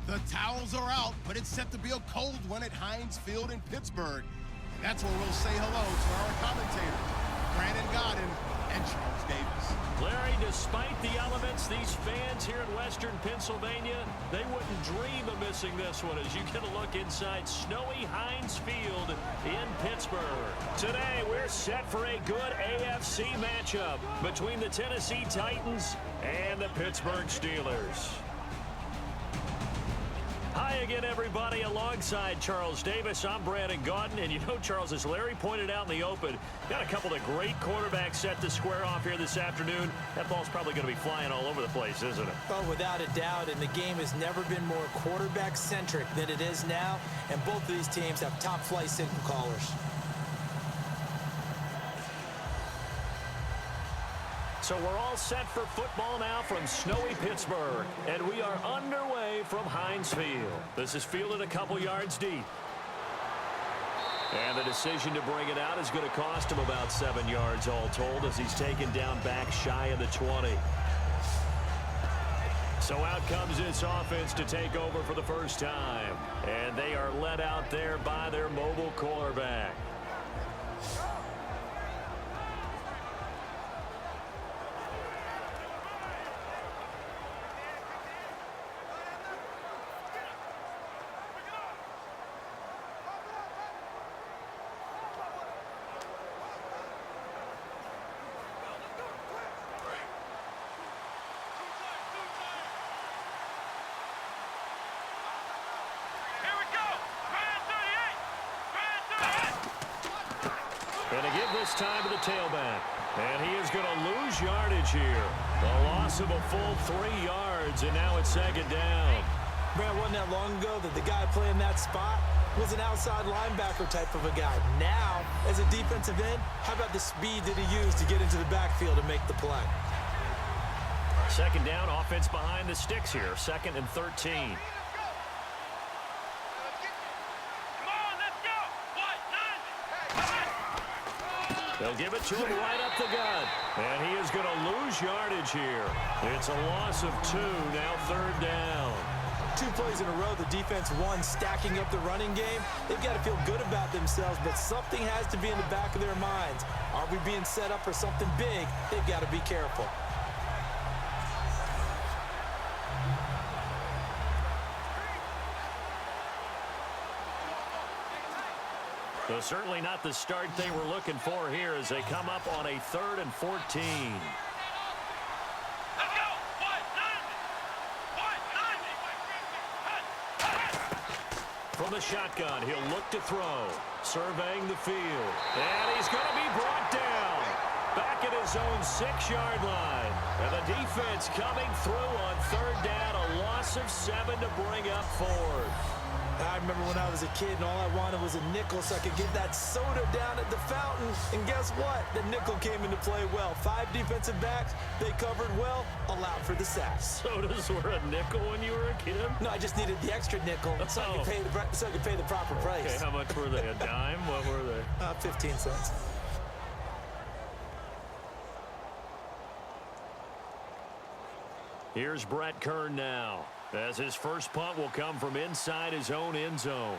The towels are out, but it's set to be a cold one at Heinz Field in Pittsburgh. And that's where we'll say hello to our commentator, Brandon Godden and Charles Davis. Larry, despite the elements, these fans here in Western Pennsylvania, they wouldn't dream of missing this one as you get a look inside snowy Heinz Field in Pittsburgh. Today, we're set for a good AFC matchup between the Tennessee Titans and the Pittsburgh Steelers. Hi again, everybody. Alongside Charles Davis, I'm Brandon Godden. And you know, Charles, as Larry pointed out in the open, got a couple of great quarterbacks set to square off here this afternoon. That ball's probably going to be flying all over the place, isn't it? Oh, without a doubt. And the game has never been more quarterback-centric than it is now. And both of these teams have top-flight signal callers. So we're all set for football now from snowy Pittsburgh. And we are underway from Heinz Field. This is fielded a couple yards deep. And the decision to bring it out is going to cost him about 7 yards all told as he's taken down back shy of the 20. So out comes this offense to take over for the first time. And they are led out there by their mobile quarterback. Going to give this time to the tailback. And he is going to lose yardage here. The loss of a full 3 yards, and now it's second down. Man, wasn't that long ago that the guy playing that spot was an outside linebacker type of a guy. Now, as a defensive end, how about the speed that he used to get into the backfield and make the play? Second down, offense behind the sticks here. 2nd and 13. They'll give it to him right up the gut. And he is going to lose yardage here. It's a loss of 2, now 3rd down. 2 plays in a row, the defense won, stacking up the running game. They've got to feel good about themselves, but something has to be in the back of their minds. Are we being set up for something big? They've got to be careful. So certainly not the start they were looking for here as they come up on a 3rd and 14. From the shotgun, he'll look to throw. Surveying the field. And he's going to be brought down. Back at his own 6-yard line. And the defense coming through on 3rd down. A loss of 7 to bring up 4th. I remember when I was a kid and all I wanted was a nickel so I could get that soda down at the fountain. And guess what? The nickel came into play well. 5 defensive backs, they covered well, allowed for the sacks. Sodas were a nickel when you were a kid? No, I just needed the extra nickel so I could pay the proper price. Okay, how much were they? A dime? What were they? 15 cents. Here's Brett Kern now, as his first punt will come from inside his own end zone.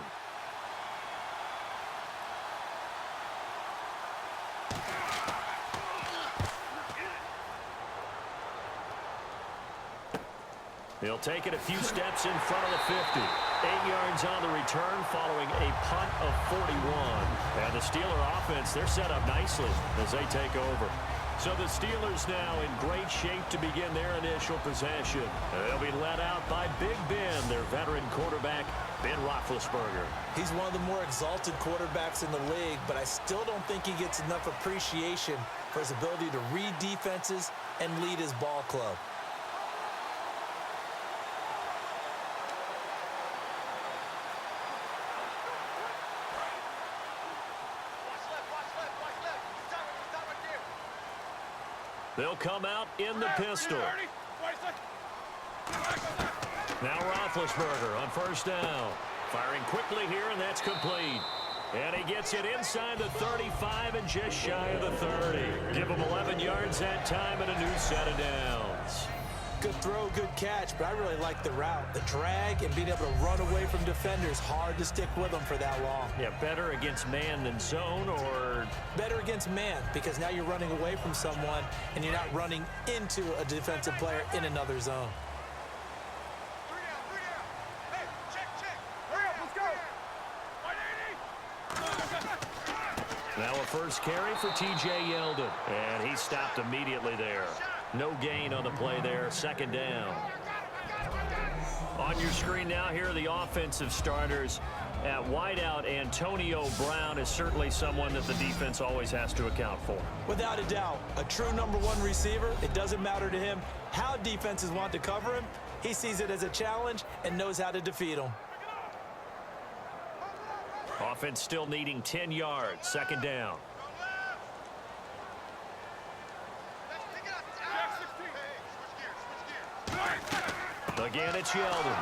He'll take it a few steps in front of the 50. 8 yards on the return following a punt of 41. And the Steeler offense, they're set up nicely as they take over. So the Steelers now in great shape to begin their initial possession. They'll be led out by Big Ben, their veteran quarterback, Ben Roethlisberger. He's one of the more exalted quarterbacks in the league, but I still don't think he gets enough appreciation for his ability to read defenses and lead his ball club. They'll come out in the pistol. Now Roethlisberger on 1st down. Firing quickly here, and that's complete. And he gets it inside the 35 and just shy of the 30. Give him 11 yards that time and a new set of downs. Good throw, good catch, but I really like the route. The drag and being able to run away from defenders, hard to stick with them for that long. Yeah, better against man than zone, or? Better against man, because now you're running away from someone and you're not running into a defensive player in another zone. Now a first carry for T.J. Yeldon, and he stopped immediately there. No gain on the play there, second down. On your screen now, here are the offensive starters. At wideout, Antonio Brown is certainly someone that the defense always has to account for. Without a doubt, a true number one receiver. It doesn't matter to him how defenses want to cover him. He sees it as a challenge and knows how to defeat them. Offense still needing 10 yards, second down. Again, it's Yeldon.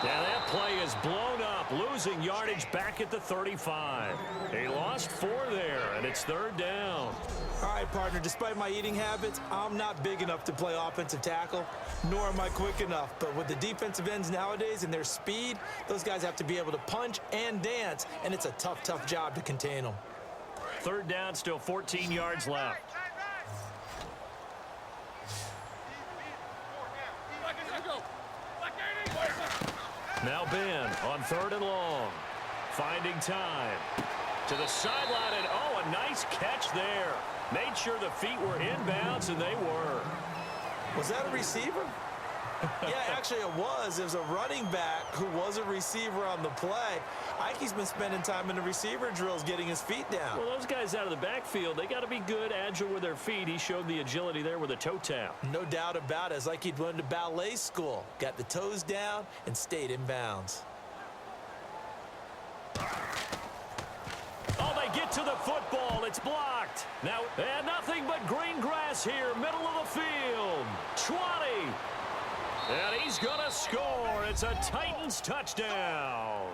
Now that play is blown up, losing yardage back at the 35. He lost 4 there, and it's third down. All right, partner, despite my eating habits, I'm not big enough to play offensive tackle, nor am I quick enough. But with the defensive ends nowadays and their speed, those guys have to be able to punch and dance, and it's a tough, tough job to contain them. Third down, still 14 yards left. Now Ben on third and long. Finding time. To the sideline, and oh, a nice catch there. Made sure the feet were inbounds, and they were. Was that a receiver? Yeah, actually it was. It was a running back who was a receiver on the play. Ikey's been spending time in the receiver drills getting his feet down. Well, those guys out of the backfield, they got to be good, agile with their feet. He showed the agility there with a toe tap. No doubt about it. It's like he'd went to ballet school. Got the toes down and stayed in bounds. Oh, they get to the football. It's blocked. Now, and nothing but green grass here, middle of the field. 20. And he's going to score. It's a Titans touchdown.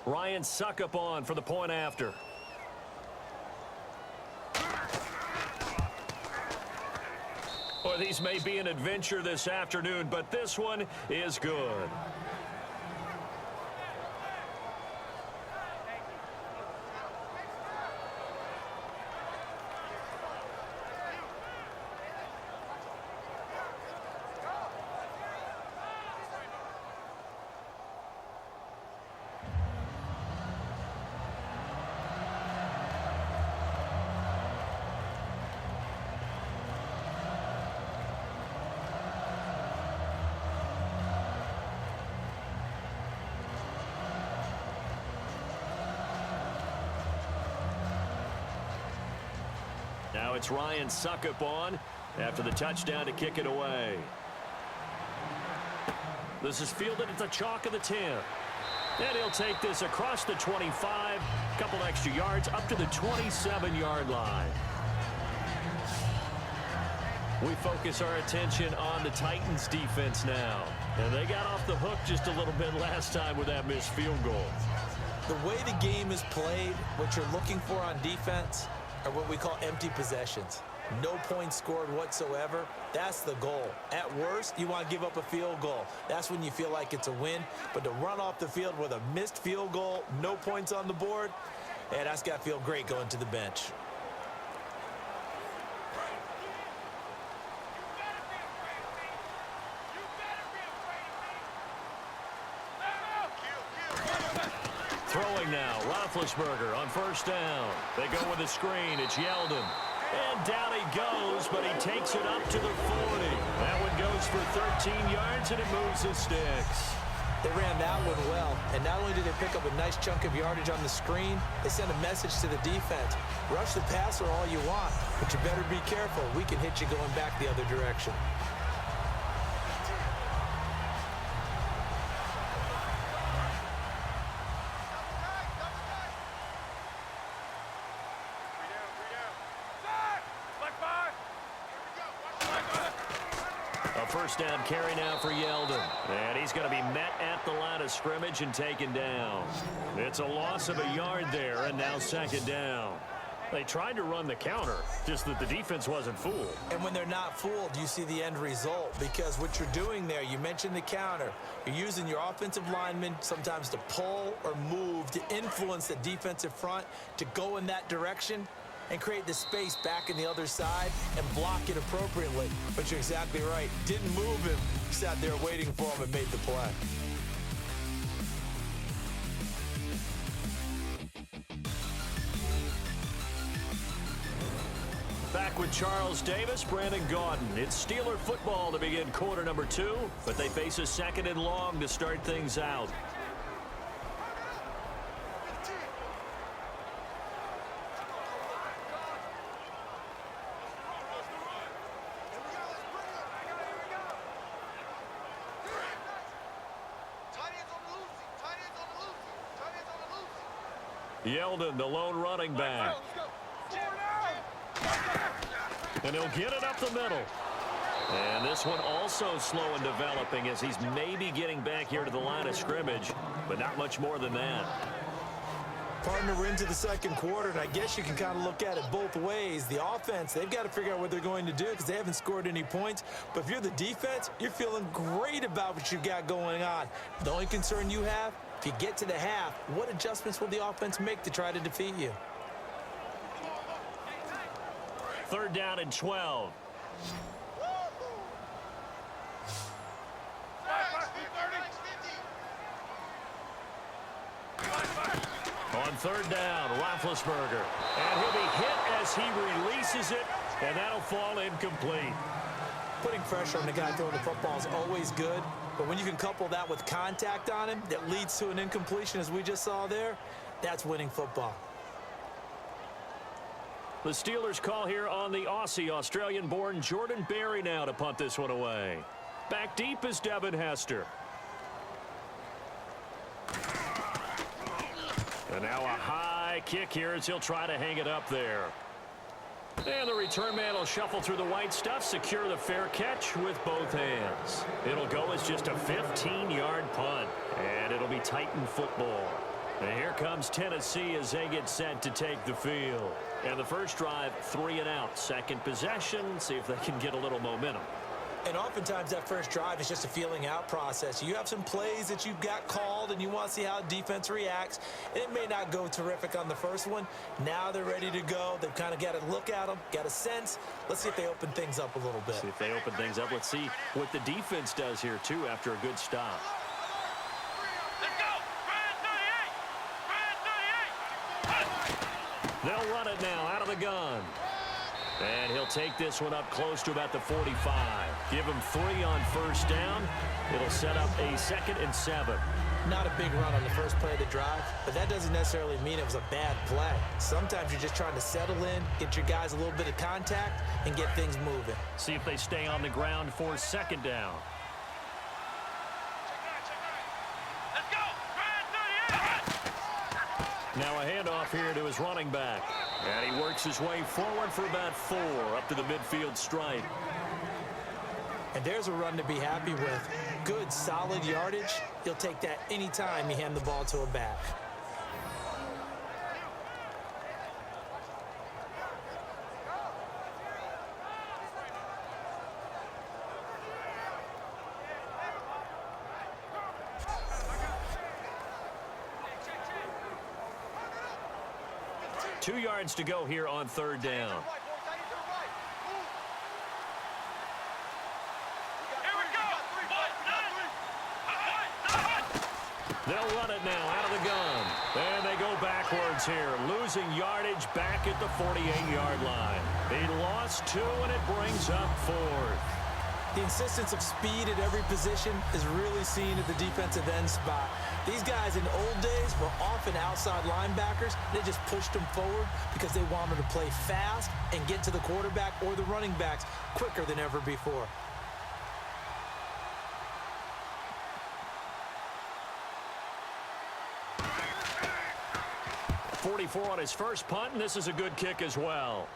Ryan Suckup on for the point after. Well, these may be an adventure this afternoon, but this one is good. Now it's Ryan Suckup on after the touchdown to kick it away. This is fielded at the chalk of the 10. And he'll take this across the 25, a couple extra yards up to the 27-yard line. We focus our attention on the Titans defense now. And they got off the hook just a little bit last time with that missed field goal. The way the game is played, what you're looking for on defense are what we call empty possessions. No points scored whatsoever. That's the goal. At worst, you want to give up a field goal. That's when you feel like it's a win. But to run off the field with a missed field goal, no points on the board, yeah, that's got to feel great going to the bench. Throwing now, Roethlisberger on first down. They go with a screen. It's Yeldon. And down he goes, but he takes it up to the 40. That one goes for 13 yards, and it moves the sticks. They ran that one well, and not only did they pick up a nice chunk of yardage on the screen, they sent a message to the defense. Rush the passer all you want, but you better be careful. We can hit you going back the other direction. First down carry now for Yeldon. And he's going to be met at the line of scrimmage and taken down. It's a loss of a yard there, and now second down. They tried to run the counter, just that the defense wasn't fooled. And when they're not fooled, you see the end result, because what you're doing there, you mentioned the counter. You're using your offensive linemen sometimes to pull or move to influence the defensive front to go in that direction and create the space back in the other side and block it appropriately. But you're exactly right. Didn't move him. Sat there waiting for him and made the play. Back with Charles Davis, Brandon Gaudin. It's Steeler football to begin quarter number 2, but they face a second and long to start things out. Yeldon, the lone running back. And he'll get it up the middle. And this one also slow in developing as he's maybe getting back here to the line of scrimmage, but not much more than that. Partner, we're into the second quarter, and I guess you can kind of look at it both ways. The offense, they've got to figure out what they're going to do because they haven't scored any points. But if you're the defense, you're feeling great about what you've got going on. The only concern you have, if you get to the half, what adjustments will the offense make to try to defeat you? Third down and 12. On third down, Roethlisberger. And he'll be hit as he releases it, and that'll fall incomplete. Putting pressure on the guy throwing the football is always good, but when you can couple that with contact on him that leads to an incompletion, as we just saw there, that's winning football. The Steelers call here on the Aussie, Australian-born Jordan Berry now to punt this one away. Back deep is Devin Hester. And now a high kick here as he'll try to hang it up there. And the return man will shuffle through the white stuff, secure the fair catch with both hands. It'll go as just a 15-yard punt, and it'll be Titan football. And here comes Tennessee as they get set to take the field. And the first drive, 3 and out. Second possession, see if they can get a little momentum. And oftentimes that first drive is just a feeling out process. You have some plays that you've got called and you want to see how defense reacts. And it may not go terrific on the first one. Now they're ready to go. They've kind of got to look at them, got a sense. Let's see if they open things up a little bit. See if they open things up. Let's see what the defense does here, too, after a good stop. They'll run it now out of the gun. And he'll take this one up close to about the 45. Give him 3 on first down. It'll set up a 2nd and 7. Not a big run on the first play of the drive, but that doesn't necessarily mean it was a bad play. Sometimes you're just trying to settle in, get your guys a little bit of contact, and get things moving. See if they stay on the ground for 2nd down. Now a handoff here to his running back. And he works his way forward for about 4 up to the midfield stripe. And there's a run to be happy with. Good, solid yardage. He'll take that anytime you hand the ball to a back. Two yards to go here on third down. They'll run it now out of the gun. And they go backwards here, losing yardage back at the 48-yard line. He lost 2, and it brings up 4th. The insistence of speed at every position is really seen at the defensive end spot. These guys in the old days were often outside linebackers. They just pushed them forward because they wanted to play fast and get to the quarterback or the running backs quicker than ever before. 44 on his first punt, and this is a good kick as well.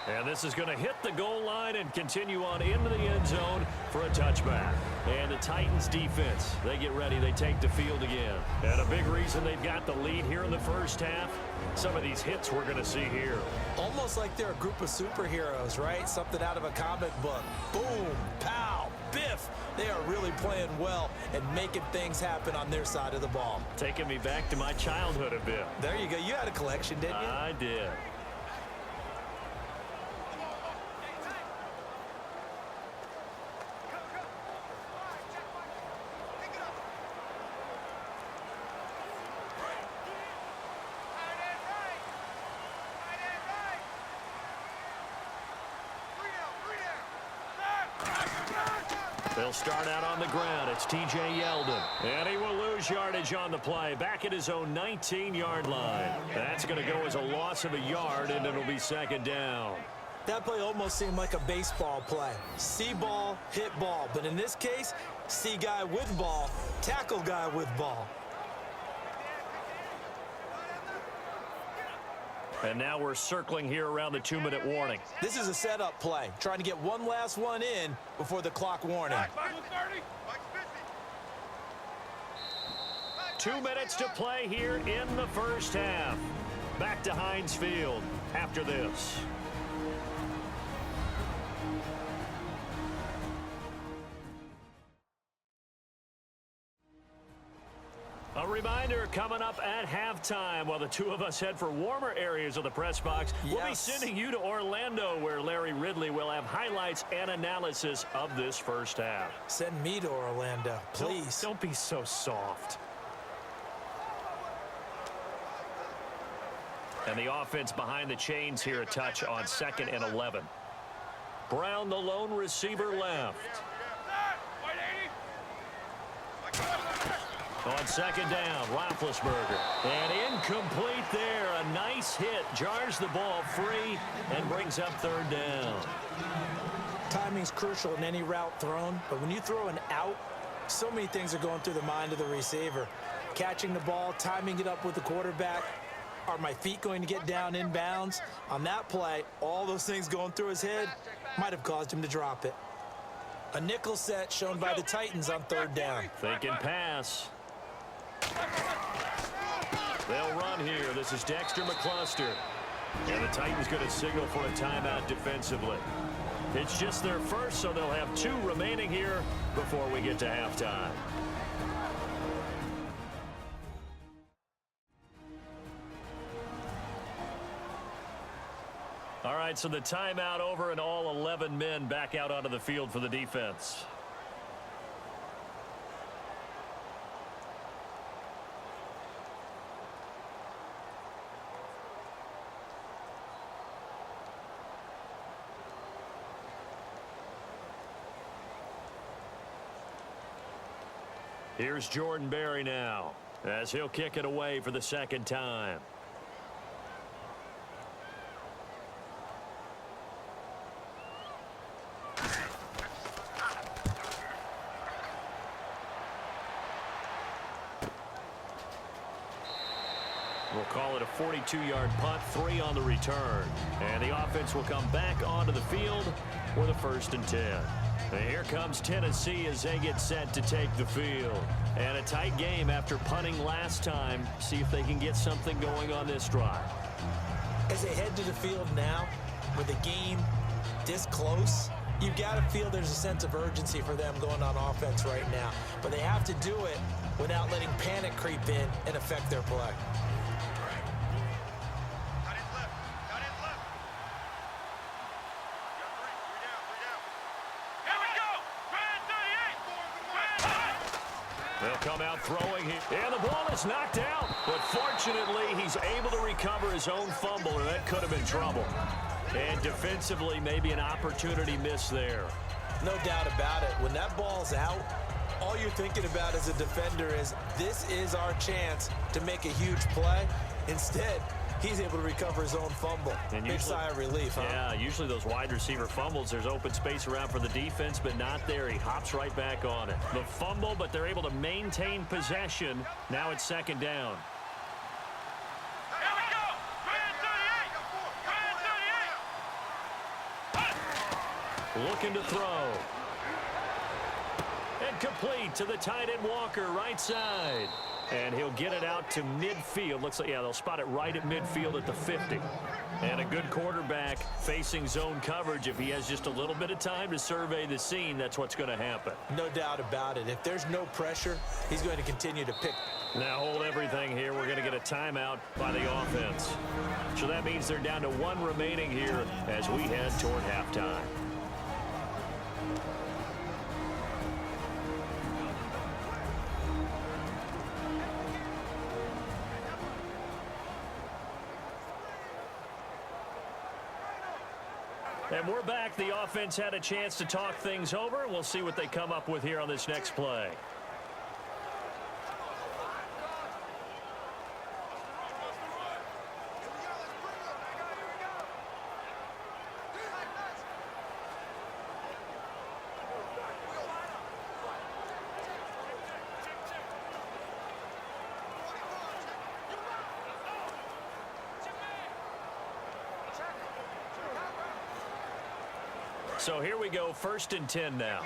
And this is going to hit the goal line and continue on into the end zone for a touchback. And the Titans defense, they get ready. They take the field again. And a big reason they've got the lead here in the first half, some of these hits we're going to see here. Almost like they're a group of superheroes, right? Something out of a comic book. Boom, pow, biff. They are really playing well and making things happen on their side of the ball. Taking me back to my childhood a bit. There you go. You had a collection, didn't you? I did. They'll start out on the ground. It's T.J. Yeldon. And he will lose yardage on the play. Back at his own 19-yard line. That's going to go as a loss of a yard, and it'll be second down. That play almost seemed like a baseball play. See ball, hit ball. But in this case, see guy with ball, tackle guy with ball. And now we're circling here around the 2-minute warning. This is a setup play, trying to get one last one in before the clock warning. 2 minutes to play here in the first half. Back to Heinz Field after this. A reminder coming up at halftime while the two of us head for warmer areas of the press box. Yes. We'll be sending you to Orlando where Larry Ridley will have highlights and analysis of this first half. Send me to Orlando, please. Don't be so soft. And the offense behind the chains here a touch on 2nd and 11. Brown, the lone receiver left. On second down, Roethlisberger. And incomplete there. A nice hit. Jars the ball free and brings up 3rd down. Timing's crucial in any route thrown, but when you throw an out, so many things are going through the mind of the receiver. Catching the ball, timing it up with the quarterback. Are my feet going to get down in bounds? On that play, all those things going through his head might have caused him to drop it. A nickel set shown by the Titans on 3rd down. Thinking pass. They'll run here. This is Dexter McCluster. And the Titans going to signal for a timeout defensively. It's just their first, so they'll have 2 remaining here before we get to halftime. All right, so the timeout over and all 11 men back out onto the field for the defense. Here's Jordan Berry now, as he'll kick it away for the 2nd time. We'll call it a 42-yard punt, 3 on the return. And the offense will come back onto the field for the 1st and 10. And here comes Tennessee as they get set to take the field. And a tight game after punting last time. See if they can get something going on this drive. As they head to the field now, with the game this close, you've got to feel there's a sense of urgency for them going on offense right now. But they have to do it without letting panic creep in and affect their play. They'll come out throwing here. And the ball is knocked out. But fortunately, he's able to recover his own fumble, or that could have been trouble. And defensively, maybe an opportunity missed there. No doubt about it. When that ball's out, all you're thinking about as a defender is, this is our chance to make a huge play. Instead, he's able to recover his own fumble. And big sigh of relief, huh? Yeah, usually those wide receiver fumbles, there's open space around for the defense, but not there. He hops right back on it. The fumble, but they're able to maintain possession. Now it's second down. Here we go! 38! Looking to throw. And complete to the tight end Walker, right side. And he'll get it out to midfield. Looks like, yeah, they'll spot it right at midfield at the 50. And a good quarterback facing zone coverage. If he has just a little bit of time to survey the scene, that's what's going to happen. No doubt about it. If there's no pressure, he's going to continue to pick. Now hold everything here. We're going to get a timeout by the offense. So that means they're down to one remaining here as we head toward halftime. And we're back. The offense had a chance to talk things over. We'll see what they come up with here on this next play. So here we go, 1st and 10 now.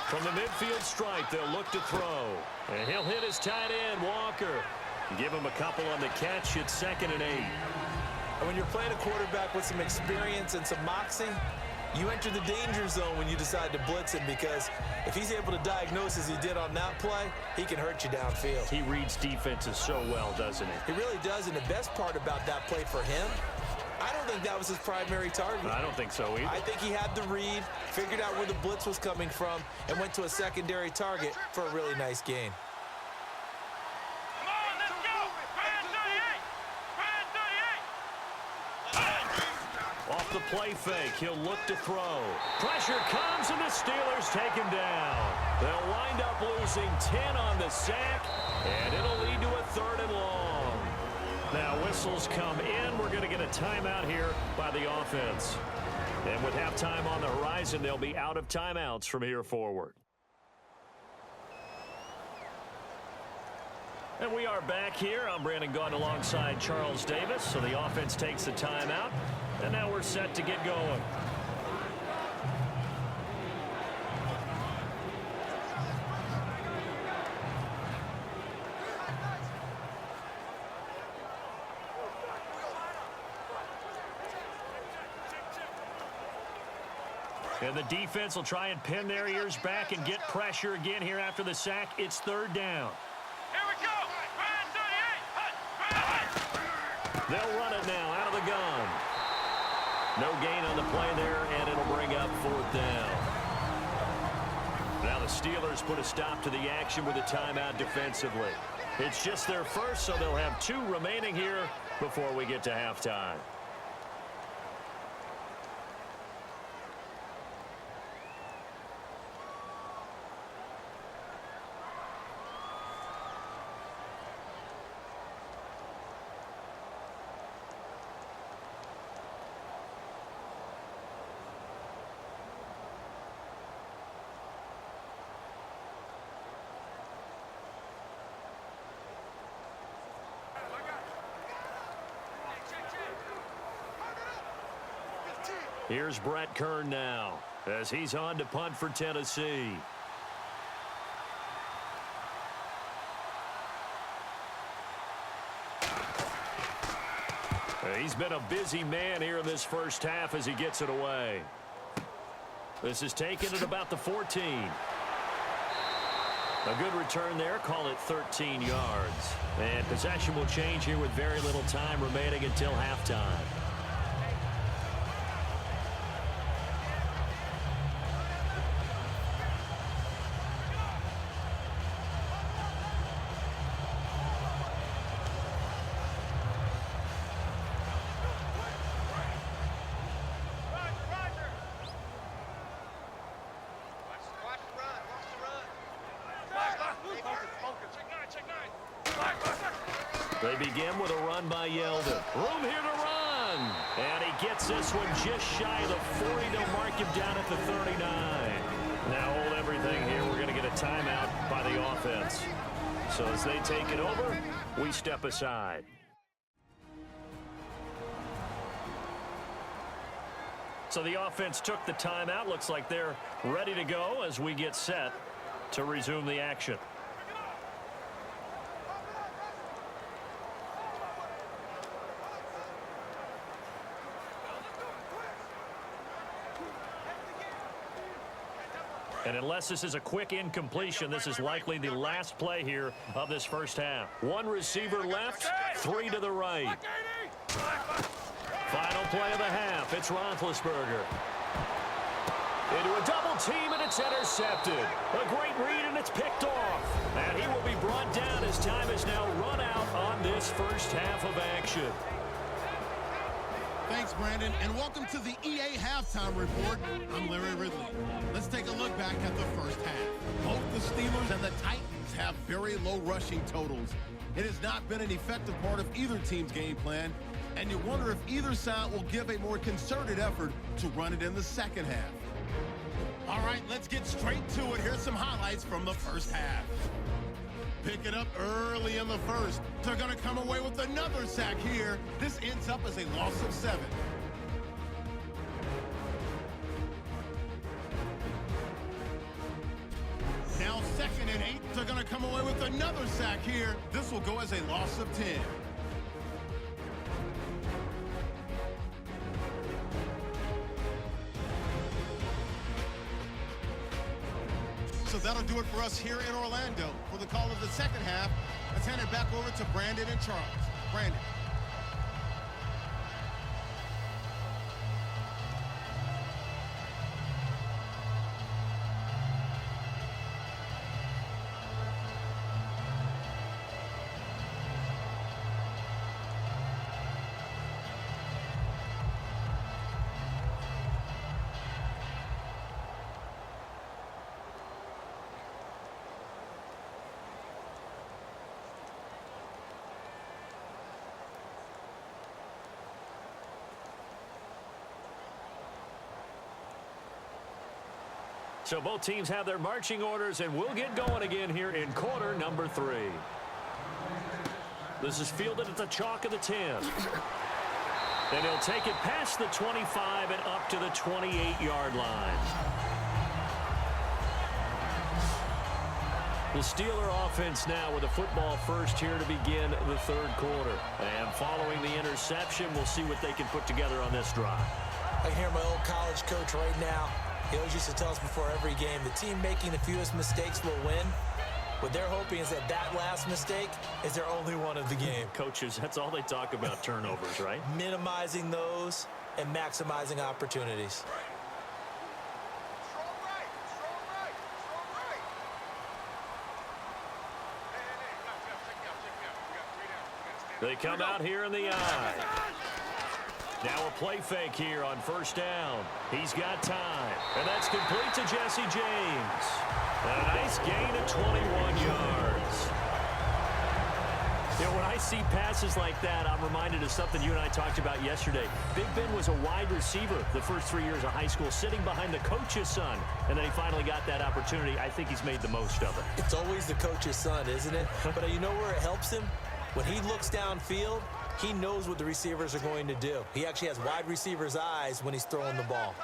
From the midfield stripe, they'll look to throw. And he'll hit his tight end, Walker. Give him a couple on the catch. It's 2nd and 8. And when you're playing a quarterback with some experience and some moxie, you enter the danger zone when you decide to blitz him, because if he's able to diagnose as he did on that play, he can hurt you downfield. He reads defenses so well, doesn't he? He really does, and the best part about that play for him, I don't think that was his primary target. I don't think so either. I think he had the read, figured out where the blitz was coming from, and went to a secondary target for a really nice gain. Off the play fake, he'll look to throw. Pressure comes, and the Steelers take him down. They'll wind up losing 10 on the sack, and it'll lead to a 3rd and long. Now whistles come in. We're going to get a timeout here by the offense. And with halftime on the horizon, they'll be out of timeouts from here forward. And we are back here. I'm Brandon Gaudin alongside Charles Davis. So the offense takes the timeout. And now we're set to get going. And the defense will try and pin their ears back and get pressure again here after the sack. It's 3rd down. Here we go! 38! They'll run it now out of the gun. No gain on the play there, and it'll bring up 4th down. Now the Steelers put a stop to the action with a timeout defensively. It's just their first, so they'll have 2 remaining here before we get to halftime. Here's Brett Kern now as he's on to punt for Tennessee. He's been a busy man here in this first half as he gets it away. This is taken at about the 14. A good return there. Call it 13 yards. And possession will change here with very little time remaining until halftime. They begin with a run by Yeldon. Room here to run. And he gets this one just shy of the 40. They'll mark him down at the 39. Now hold everything here. We're going to get a timeout by the offense. So as they take it over, we step aside. So the offense took the timeout. Looks like they're ready to go as we get set to resume the action. And unless this is a quick incompletion, this is likely the last play here of this first half. One receiver left, three to the right. Final play of the half. It's Roethlisberger. Into a double team, and it's intercepted. A great read, and it's picked off. And he will be brought down as time has now run out on this first half of action. Thanks, Brandon, and welcome to the EA Halftime Report. I'm Larry Ridley. Let's take a look back at the first half. Both the Steelers and the Titans have very low rushing totals. It has not been an effective part of either team's game plan, and you wonder if either side will give a more concerted effort to run it in the second half. All right, let's get straight to it. Here's some highlights from the first half. Pick it up early in the first. They're going to come away with another sack here. This ends up as a loss of 7. Now 2nd and 8. They're going to come away with another sack here. This will go as a loss of 10. So that'll do it for us here in Orlando. For the call of the second half, let's hand it back over to Brandon and Charles. Brandon. So both teams have their marching orders, and we'll get going again here in quarter number 3. This is fielded at the chalk of the 10. And he'll take it past the 25 and up to the 28-yard line. The Steeler offense now with a football first here to begin the third quarter. And following the interception, we'll see what they can put together on this drive. I hear my old college coach right now. He always used to tell us before every game, the team making the fewest mistakes will win. What they're hoping is that that last mistake is their only one of the game. Coaches, that's all they talk about, turnovers, right? Minimizing those and maximizing opportunities. Strong right. Strong right. Strong right. Hey, check me out. We got 3 down. We got to stand. They come out here in the eye. Now a play fake here on first down. He's got time. And that's complete to Jesse James. And a nice gain of 21 yards. You know, when I see passes like that, I'm reminded of something you and I talked about yesterday. Big Ben was a wide receiver the first 3 years of high school, sitting behind the coach's son. And then he finally got that opportunity. I think he's made the most of it. It's always the coach's son, isn't it? But you know where it helps him? When he looks downfield, he knows what the receivers are going to do. He actually has wide receivers' eyes when he's throwing the ball.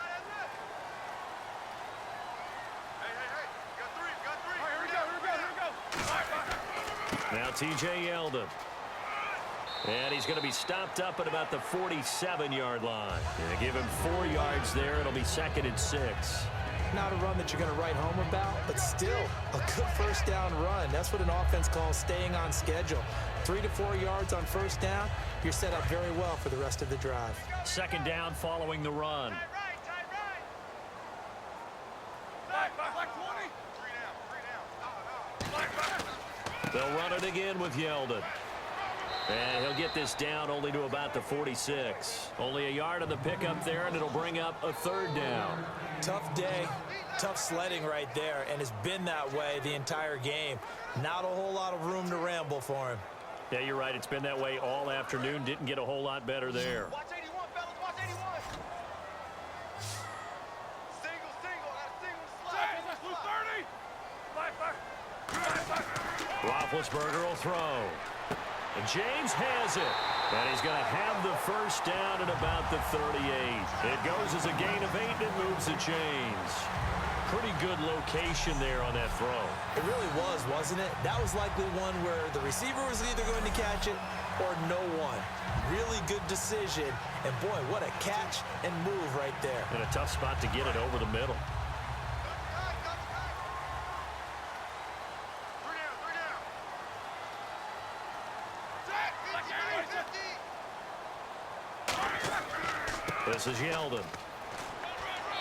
Now T.J. Yeldon. And he's going to be stopped up at about the 47-yard line. And give him 4 yards there. It'll be 2nd and 6. Not a run that you're going to write home about, but still a good first down run. That's what an offense calls staying on schedule. 3 to 4 yards on first down, you're set up very well for the rest of the drive. 2nd down following the run. They'll run it again with Yeldon. And he'll get this down only to about the 46. Only a yard on the pickup there, and it'll bring up a 3rd down. Tough day, tough sledding right there, and it's been that way the entire game. Not a whole lot of room to ramble for him. Yeah, you're right. It's been that way all afternoon. Didn't get a whole lot better there. Watch 81, fellas. Watch 81. Single. Got a single slide. Let's do 30. Roethlisberger will throw. And James has it. And he's going to have the first down at about the 38. It goes as a gain of 8 and it moves the chains. Pretty good location there on that throw. It really was, wasn't it? That was likely one where the receiver was either going to catch it or no one. Really good decision. And boy, what a catch and move right there. And a tough spot to get it over the middle. This is Yeldon.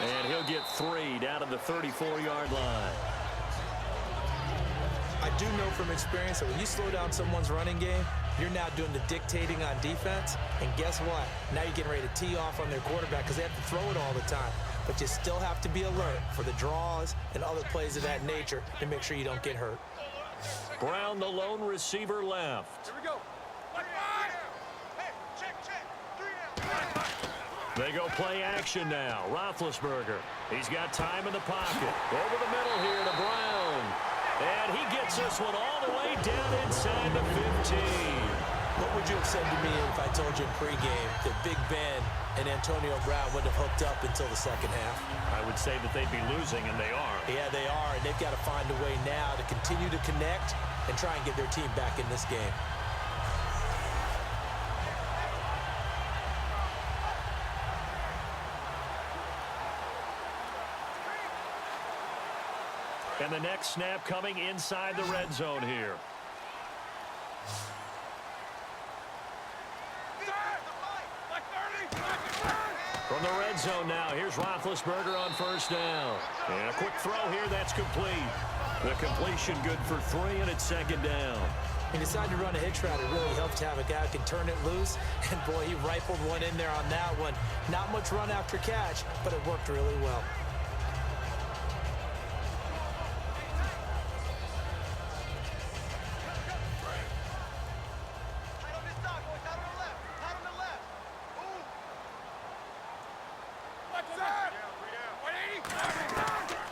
And he'll get 3 down to the 34-yard line. I do know from experience that when you slow down someone's running game, you're now doing the dictating on defense. And guess what? Now you're getting ready to tee off on their quarterback because they have to throw it all the time. But you still have to be alert for the draws and other plays of that nature to make sure you don't get hurt. Brown, the lone receiver, left. Here we go. Hey, check. 3 down. They go play action now. Roethlisberger. He's got time in the pocket. Over the middle here to Brown. And he gets this one all the way down inside the 15. What would you have said to me if I told you in pregame that Big Ben and Antonio Brown wouldn't have hooked up until the second half? I would say that they'd be losing, and they are. Yeah, they are, and they've got to find a way now to continue to connect and try and get their team back in this game. And the next snap coming inside the red zone here. From the red zone now, here's Roethlisberger on first down. And a quick throw here, that's complete. The completion good for 3, and it's second down. He decided to run a hitch route. It really helps to have a guy who can turn it loose. And, boy, he rifled one in there on that one. Not much run after catch, but it worked really well.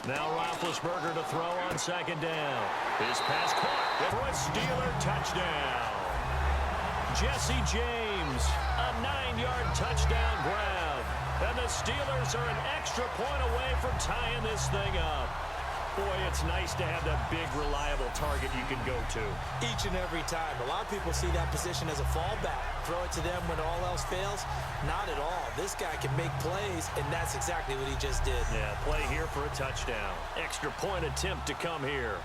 Now Roethlisberger to throw on second down. His pass caught for a Steeler touchdown. Jesse James, a 9-yard touchdown grab. And the Steelers are an extra point away from tying this thing up. Boy, it's nice to have that big, reliable target you can go to. Each and every time. A lot of people see that position as a fallback. Throw it to them when all else fails. Not at all. This guy can make plays, and that's exactly what he just did. Yeah, play here for a touchdown. Extra point attempt to come here.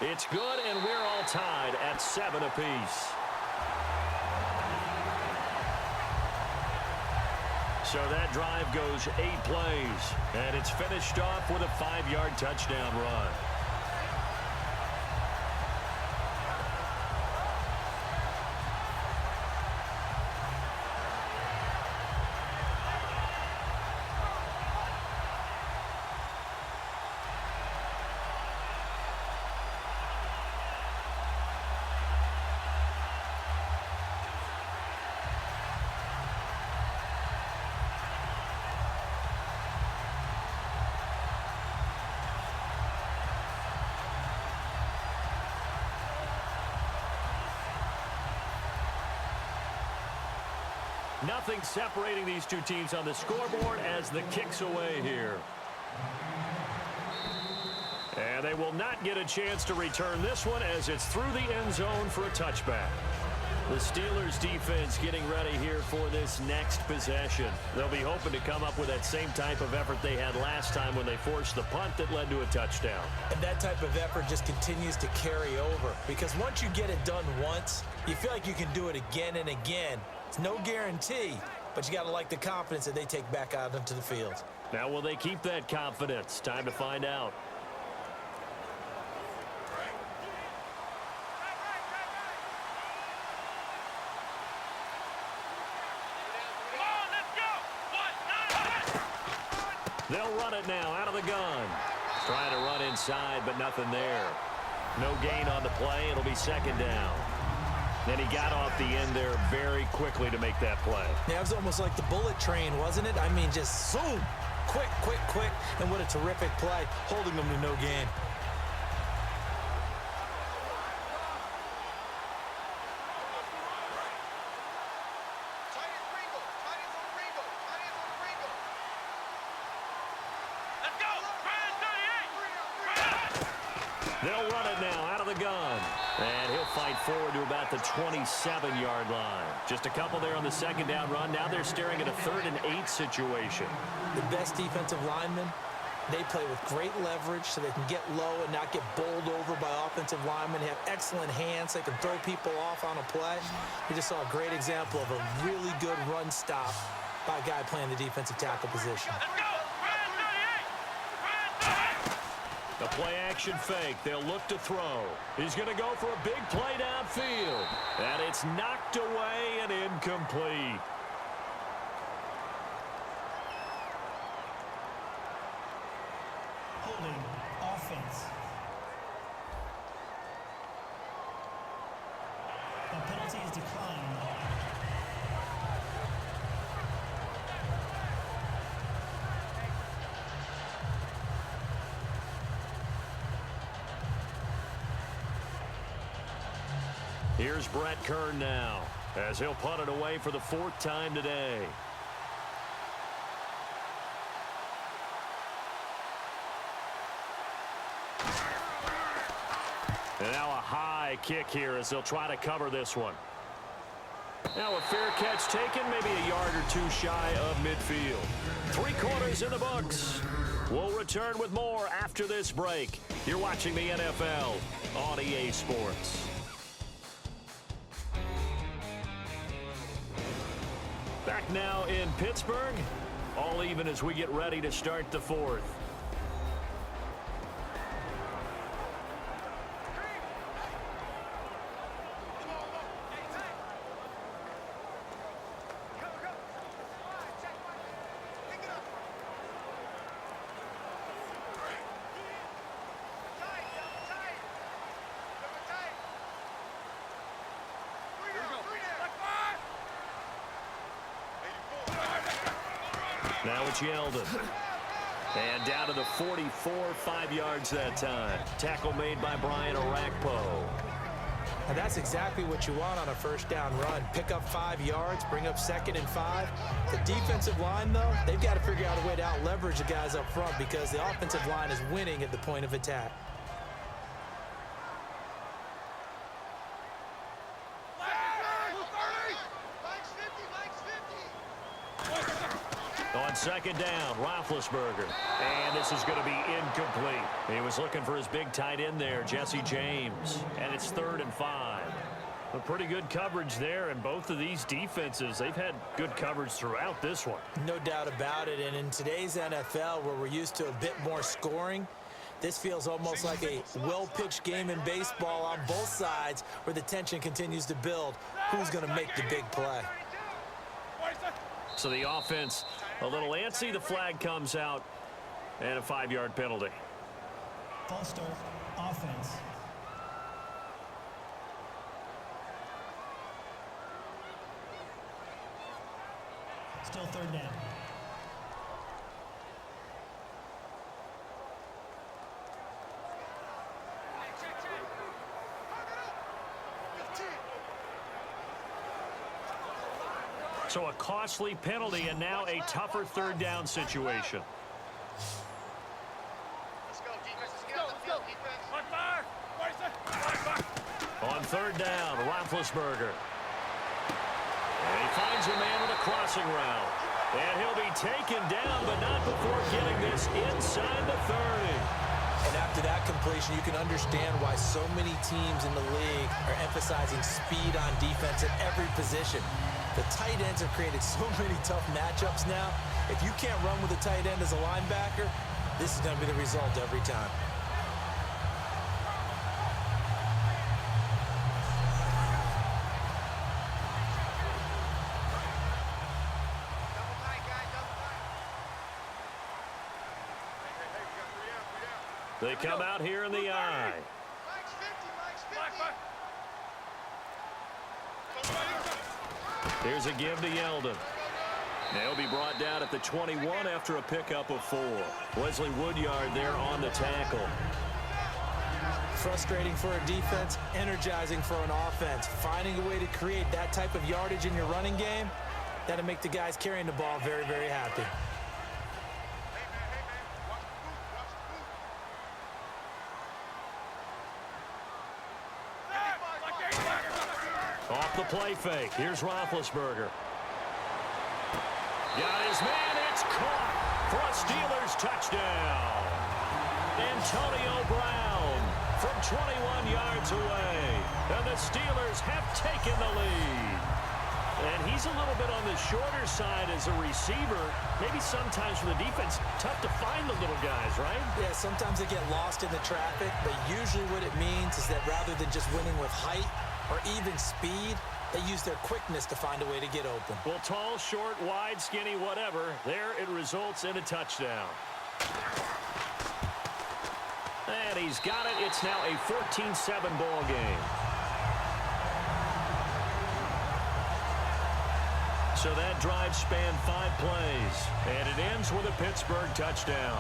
It's good, and we're all tied at 7 apiece. So that drive goes 8 plays, and it's finished off with a 5-yard touchdown run. Nothing separating these two teams on the scoreboard as the kick's away here. And they will not get a chance to return this one as it's through the end zone for a touchback. The Steelers defense getting ready here for this next possession. They'll be hoping to come up with that same type of effort they had last time when they forced the punt that led to a touchdown. And that type of effort just continues to carry over because once you get it done once, you feel like you can do it again and again. It's no guarantee, but you got to like the confidence that they take back out into the field. Now, will they keep that confidence? Time to find out. They'll run it now out of the gun. Trying to run inside, but nothing there. No gain on the play. It'll be second down. And he got off the end there very quickly to make that play. Yeah, it was almost like the bullet train, wasn't it? I mean, just zoom. Quick, quick, quick. And what a terrific play, holding them to no gain. They'll run it now out of the gun. And he'll fight forward to about the 27-yard line. Just a couple there on the second down run. Now they're staring at a 3rd and 8 situation. The best defensive linemen, they play with great leverage so they can get low and not get bowled over by offensive linemen. They have excellent hands. They can throw people off on a play. We just saw a great example of a really good run stop by a guy playing the defensive tackle position. The play-action fake. They'll look to throw. He's going to go for a big play downfield. And it's knocked away and incomplete. Holding offense. The penalty is declined. Here's Brett Kern now, as he'll punt it away for the 4th time today. And now a high kick here as they'll try to cover this one. Now a fair catch taken, maybe a yard or two shy of midfield. 3 quarters in the books. We'll return with more after this break. You're watching the NFL on EA Sports. Back now in Pittsburgh, all even as we get ready to start the 4th. Now it's Yeldon. And down to the 44, 5 yards that time. Tackle made by Brian Orakpo. And that's exactly what you want on a first down run. Pick up 5 yards, bring up 2nd and 5. The defensive line, though, they've got to figure out a way to out-leverage the guys up front because the offensive line is winning at the point of attack. On second down, Roethlisberger. And this is going to be incomplete. He was looking for his big tight end there, Jesse James. And it's 3rd and 5. A pretty good coverage there, and both of these defenses, they've had good coverage throughout this one. No doubt about it. And in today's NFL, where we're used to a bit more scoring, this feels almost like a well-pitched game in baseball on both sides where the tension continues to build. Who's going to make the big play? So the offense a little antsy. The flag comes out, and a 5-yard penalty. False start, offense. Still 3rd down. So a costly penalty and now a tougher 3rd down situation. Let's go, defense. Let's get on the field, defense. On 3rd down, Roethlisberger. And he finds a man with a crossing route. And he'll be taken down, but not before getting this inside the 30. And after that completion, you can understand why so many teams in the league are emphasizing speed on defense at every position. The tight ends have created so many tough matchups now. If you can't run with a tight end as a linebacker, this is going to be the result every time. They come out here in the eye. Here's a give to Yeldon. They'll be brought down at the 21 after a pickup of 4. Wesley Woodyard there on the tackle. Frustrating for a defense, energizing for an offense. Finding a way to create that type of yardage in your running game, that'll make the guys carrying the ball very, very happy. Off the play fake. Here's Roethlisberger. Got his man. It's caught for a Steelers touchdown. Antonio Brown from 21 yards away. And the Steelers have taken the lead. And he's a little bit on the shorter side as a receiver. Maybe sometimes for the defense, tough to find the little guys, right? Yeah, sometimes they get lost in the traffic, but usually what it means is that rather than just winning with height or even speed, they use their quickness to find a way to get open. Well, tall, short, wide, skinny, whatever, there it results in a touchdown. And he's got it. It's now a 14-7 ball game. So that drive spanned 5 plays, and it ends with a Pittsburgh touchdown.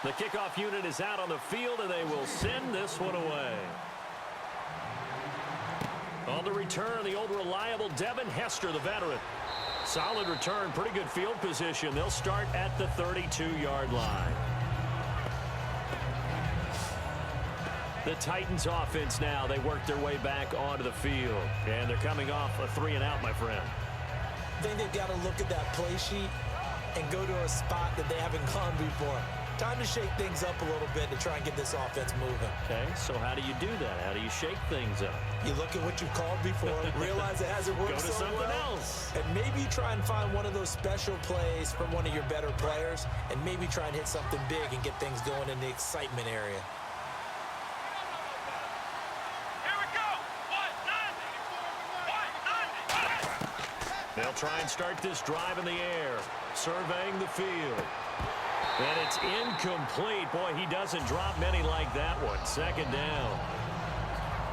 The kickoff unit is out on the field, and they will send this one away. On the return, the old reliable Devin Hester, the veteran. Solid return, pretty good field position. They'll start at the 32-yard line. The Titans offense now, they work their way back onto the field. And they're coming off a 3-and-out, my friend. I think they've got to look at that play sheet and go to a spot that they haven't gone before. Time to shake things up a little bit to try and get this offense moving. Okay, so how do you do that? How do you shake things up? You look at what you called before, realize it hasn't worked Go to so something well, else. and maybe try and find one of those special plays from one of your better players, and maybe try and hit something big and get things going in the excitement area. Here we go. 1-9. They'll try and start this drive in the air, surveying the field. And it's incomplete. Boy, he doesn't drop many like that one. Second down.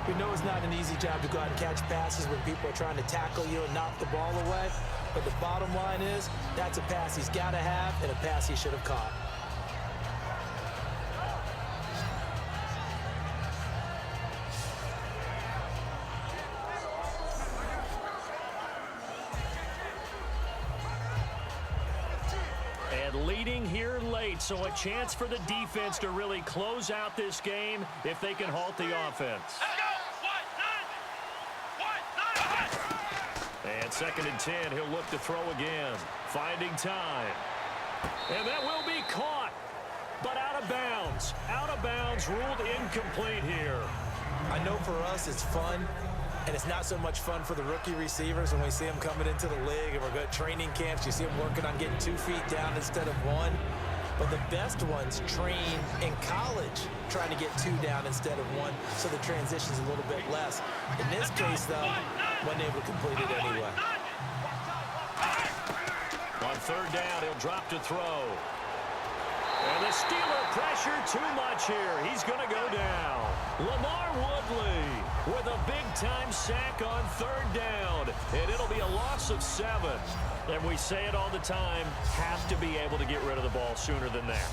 We know it's not an easy job to go out and catch passes when people are trying to tackle you and knock the ball away. But the bottom line is, that's a pass he's got to have and a pass he should have caught. Leading here late, so a chance for the defense to really close out this game if they can halt the offense. Let's go. 1-9. And 2nd and 10, he'll look to throw again. Finding time. And that will be caught, but out of bounds. Out of bounds, ruled incomplete here. I know for us it's fun, and it's not so much fun for the rookie receivers when we see them coming into the league and we're going to training camps. You see them working on getting 2 feet down instead of 1. But the best ones train in college trying to get 2 down instead of 1, so the transition's a little bit less. In this case, though, wasn't able to complete it anyway. On 3rd down, he'll drop to throw. And the Steeler pressure too much here. He's going to go down. Lamar Woodley with a big-time sack on 3rd down. And it'll be a loss of 7. And we say it all the time, have to be able to get rid of the ball sooner than that.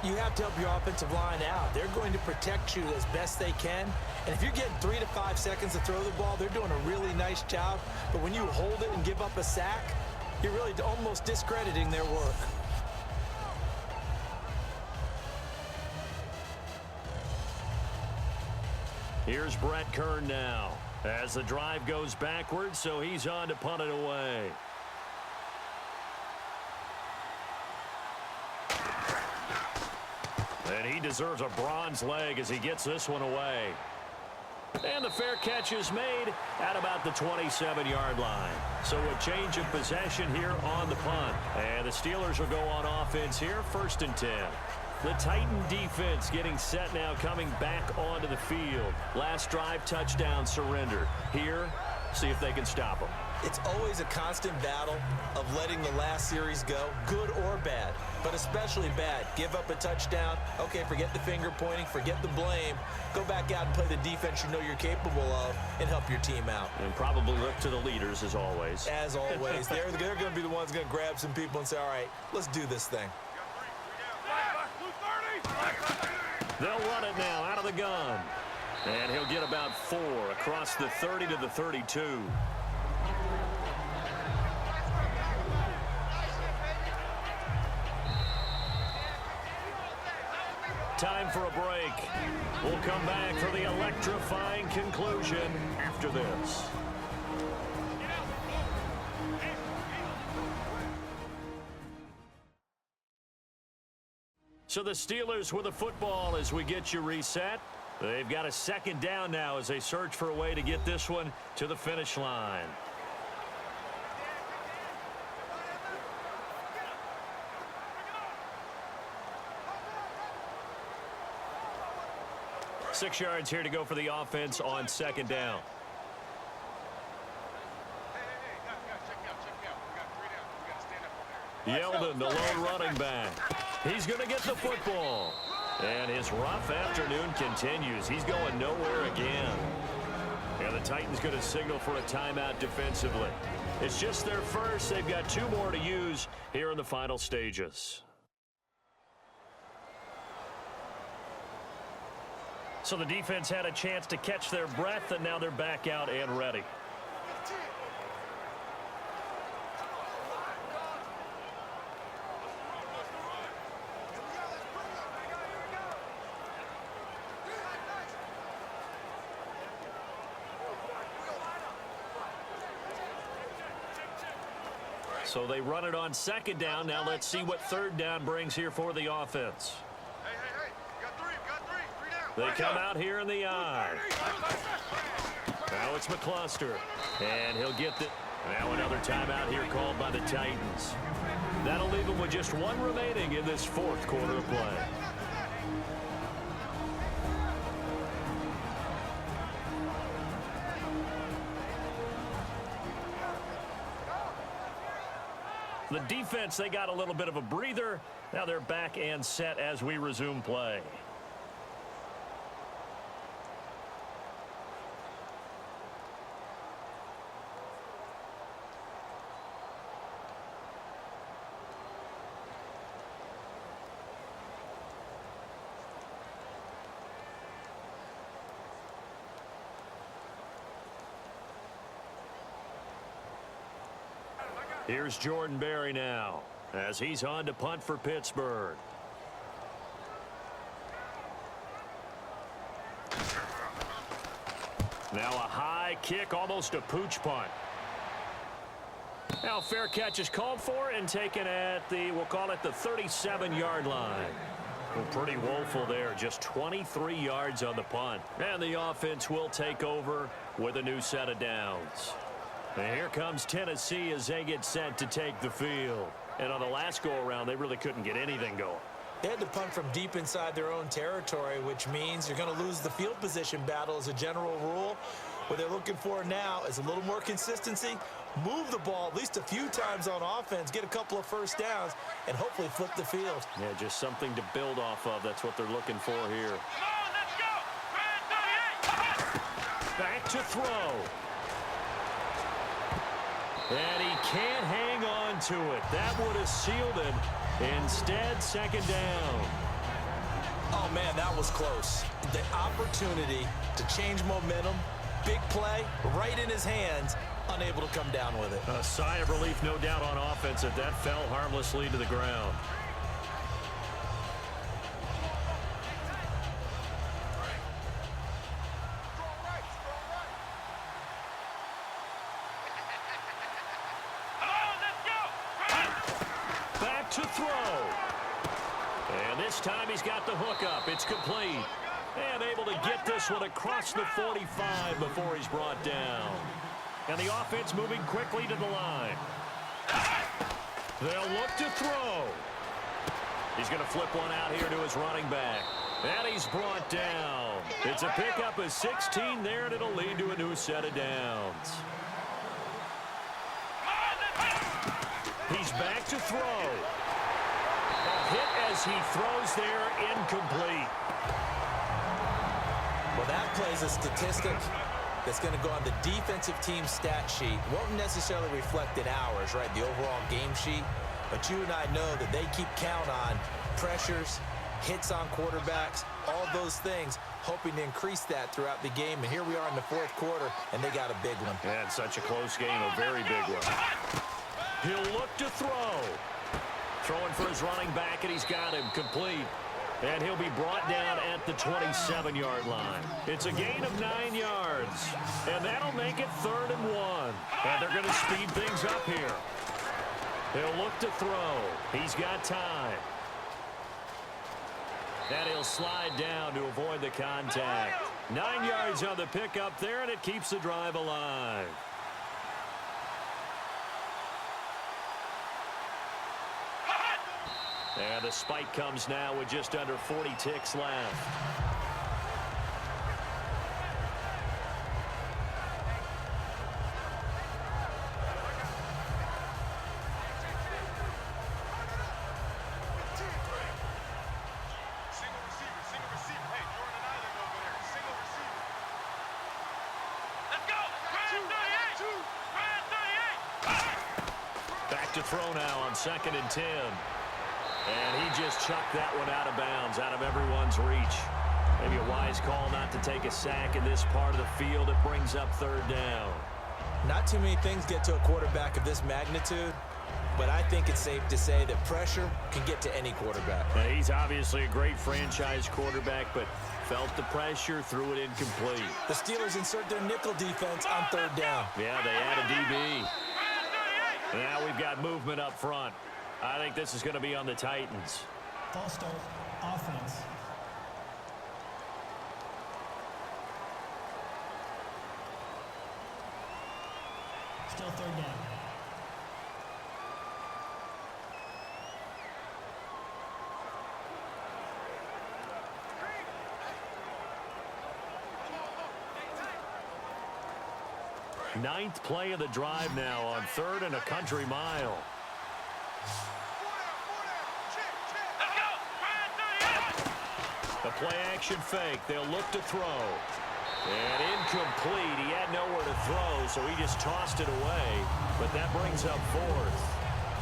You have to help your offensive line out. They're going to protect you as best they can. And if you're getting 3 to 5 seconds to throw the ball, they're doing a really nice job. But when you hold it and give up a sack, you're really almost discrediting their work. Here's Brett Kern now as the drive goes backwards, so he's on to punt it away. And he deserves a bronze leg as he gets this one away. And the fair catch is made at about the 27-yard line. So a change of possession here on the punt. And the Steelers will go on offense here, 1st and 10. The Titan defense getting set now, coming back onto the field. Last drive, touchdown, surrender. Here, see if they can stop them. It's always a constant battle of letting the last series go, good or bad, but especially bad. Give up a touchdown. Okay, forget the finger pointing, forget the blame. Go back out and play the defense you know you're capable of and help your team out. And probably look to the leaders as always. As always. They're going to be the ones going to grab some people and say, all right, let's do this thing. They'll run it now out of the gun. And he'll get about 4 across the 30 to the 32. Time for a break. We'll come back for the electrifying conclusion after this. So the Steelers with the football as we get you reset. They've got a 2nd down now as they search for a way to get this one to the finish line. Six yards here to go for the offense on 2nd down. Yeldon, the lone running back. He's going to get the football. And his rough afternoon continues. He's going nowhere again. And the Titans going to signal for a timeout defensively. It's just their first. They've got 2 more to use here in the final stages. So the defense had a chance to catch their breath, and now they're back out and ready. So they run it on 2nd down. Now let's see what 3rd down brings here for the offense. Hey, got three down. They come out here in the eye. Now it's McCluster. And he'll get the... Now another timeout here called by the Titans. That'll leave them with just 1 remaining in this 4th quarter of play. The defense, they got a little bit of a breather. Now they're back and set as we resume play. Here's Jordan Berry now as he's on to punt for Pittsburgh. Now a high kick, almost a pooch punt. Now fair catch is called for and taken at the, we'll call it the 37-yard line. Well, pretty woeful there, just 23 yards on the punt. And the offense will take over with a new set of downs. And here comes Tennessee as they get set to take the field. And on the last go-around, they really couldn't get anything going. They had to punt from deep inside their own territory, which means you're going to lose the field position battle as a general rule. What they're looking for now is a little more consistency, move the ball at least a few times on offense, get a couple of first downs, and hopefully flip the field. Yeah, just something to build off of. That's what they're looking for here. Back to throw. And he can't hang on to it. That would have sealed it. Instead, 2nd down. Oh, man, that was close. The opportunity to change momentum, big play, right in his hands, unable to come down with it. A sigh of relief, no doubt, on offense that fell harmlessly to the ground. To throw. And this time he's got the hook up. It's complete. And able to get this one across the 45 before he's brought down. And the offense moving quickly to the line. They'll look to throw. He's going to flip one out here to his running back. And he's brought down. It's a pickup of 16 there, and it'll lead to a new set of downs. He's back to throw. A hit as he throws there, incomplete. Well, that plays a statistic that's going to go on the defensive team stat sheet. Won't necessarily reflect in ours, right, the overall game sheet. But you and I know that they keep count on pressures, hits on quarterbacks, all those things, hoping to increase that throughout the game. And here we are in the fourth quarter, and they got a big one. Yeah, it's such a close game, a very big one. He'll look to throw. Throwing for his running back, and he's got him complete. And he'll be brought down at the 27-yard line. It's a gain of 9 yards. And that'll make it 3rd and 1. And they're going to speed things up here. He'll look to throw. He's got time. And he'll slide down to avoid the contact. 9 yards on the pickup there, and it keeps the drive alive. And the spike comes now with just under 40 ticks left. Single receiver. Hey, you're on an island over there. Single receiver. Let's go. Brand 38. Back to throw now on 2nd and 10. And he just chucked that one out of bounds, out of everyone's reach. Maybe a wise call not to take a sack in this part of the field. It brings up 3rd down. Not too many things get to a quarterback of this magnitude, but I think it's safe to say that pressure can get to any quarterback. Now, he's obviously a great franchise quarterback, but felt the pressure, threw it incomplete. The Steelers insert their nickel defense on 3rd down. Yeah, they add a DB. Now we've got movement up front. I think this is going to be on the Titans. False start, offense. Still 3rd down. Ninth play of the drive now on 3rd and a country mile. The play-action fake. They'll look to throw. And incomplete. He had nowhere to throw, so he just tossed it away. But that brings up 4th.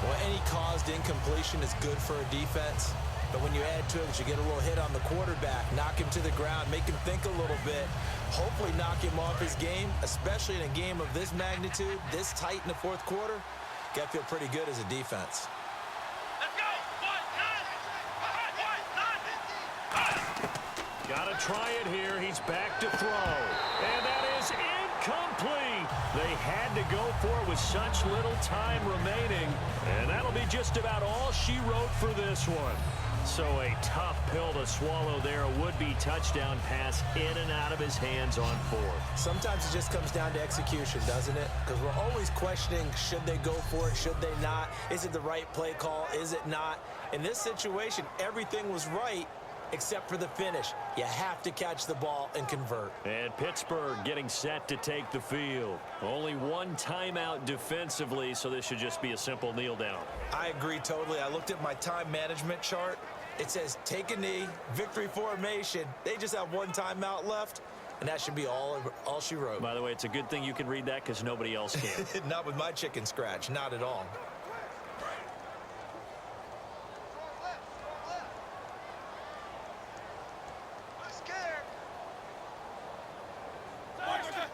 Well, any caused incompletion is good for a defense. But when you add to it, you get a little hit on the quarterback, knock him to the ground, make him think a little bit, hopefully knock him off his game, especially in a game of this magnitude, this tight in the fourth quarter. Got to feel pretty good as a defense. Got to try it here. He's back to throw. And that is incomplete. They had to go for it with such little time remaining. And that'll be just about all she wrote for this one. So a tough pill to swallow there. A would-be touchdown pass in and out of his hands on 4th. Sometimes it just comes down to execution, doesn't it? Because we're always questioning, should they go for it, should they not? Is it the right play call, is it not? In this situation, everything was right except for the finish. You have to catch the ball and convert. And Pittsburgh getting set to take the field. Only one timeout defensively, so this should just be a simple kneel down. I agree totally. I looked at my time management chart. It says take a knee, victory formation. They just have one timeout left, and that should be all she wrote. By the way, it's a good thing you can read that because nobody else can. Not with my chicken scratch, not at all.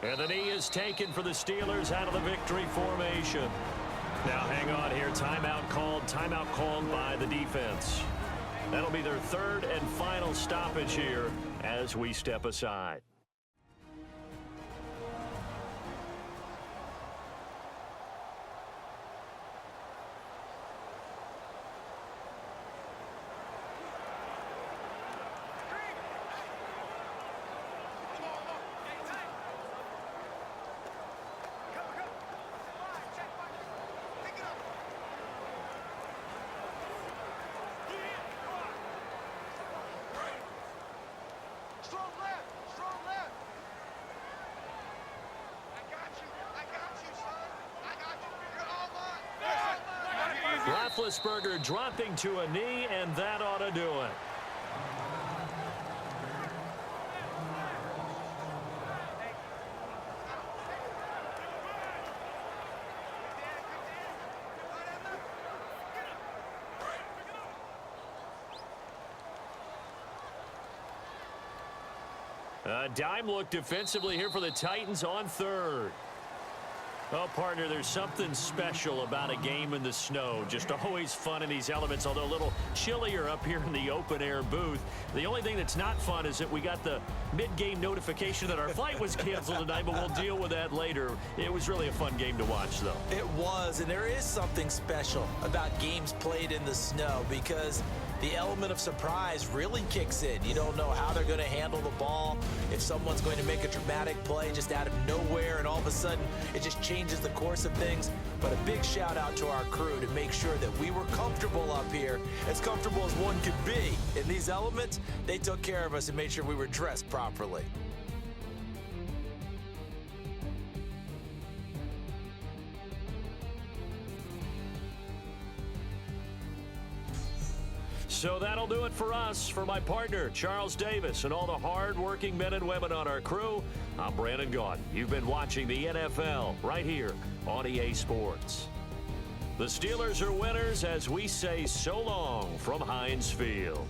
And the knee is taken for the Steelers out of the victory formation. Now hang on here. Timeout called by the defense. That'll be their 3rd and final stoppage here as we step aside. Roethlisberger dropping to a knee, and that ought to do it. Dime look defensively here for the Titans on third. Oh, partner, there's something special about a game in the snow. Just always fun in these elements, although a little chillier up here in the open-air booth. The only thing that's not fun is that we got the mid-game notification that our flight was canceled tonight, but we'll deal with that later. It was really a fun game to watch, though. It was, and there is something special about games played in the snow because the element of surprise really kicks in. You don't know how they're going to handle the ball, if someone's going to make a dramatic play just out of nowhere, and all of a sudden it just changes the course of things. But a big shout out to our crew to make sure that we were comfortable up here, as comfortable as one could be. In these elements, they took care of us and made sure we were dressed properly. So that'll do it for us. For my partner, Charles Davis, and all the hard-working men and women on our crew, I'm Brandon Gaudin. You've been watching the NFL right here on EA Sports. The Steelers are winners as we say so long from Heinz Field.